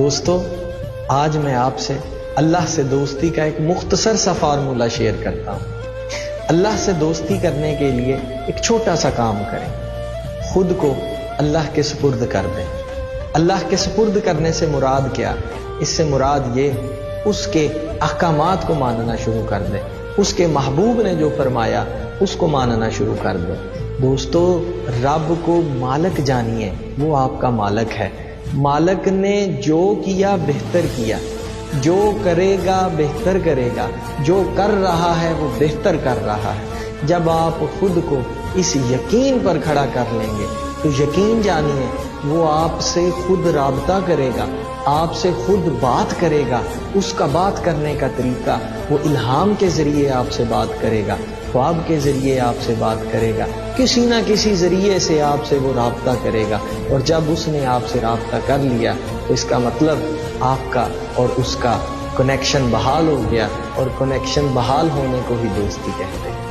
دوستو، آج میں آپ سے اللہ سے دوستی کا ایک مختصر سا فارمولہ شیئر کرتا ہوں۔ اللہ سے دوستی کرنے کے لیے ایک چھوٹا سا کام کریں، خود کو اللہ کے سپرد کر دیں۔ اللہ کے سپرد کرنے سے مراد کیا؟ اس سے مراد یہ اس کے احکامات کو ماننا شروع کر دیں، اس کے محبوب نے جو فرمایا اس کو ماننا شروع کر دیں۔ دوستو، رب کو مالک جانیے، وہ آپ کا مالک ہے۔ مالک نے جو کیا بہتر کیا، جو کرے گا بہتر کرے گا، جو کر رہا ہے وہ بہتر کر رہا ہے۔ جب آپ خود کو اس یقین پر کھڑا کر لیں گے تو یقین جانیے وہ آپ سے خود رابطہ کرے گا، آپ سے خود بات کرے گا۔ اس کا بات کرنے کا طریقہ وہ الہام کے ذریعے آپ سے بات کرے گا، خواب کے ذریعے آپ سے بات کرے گا، کسی نہ کسی ذریعے سے آپ سے وہ رابطہ کرے گا۔ اور جب اس نے آپ سے رابطہ کر لیا تو اس کا مطلب آپ کا اور اس کا کنیکشن بحال ہو گیا، اور کنیکشن بحال ہونے کو ہی دوستی کہتے ہیں۔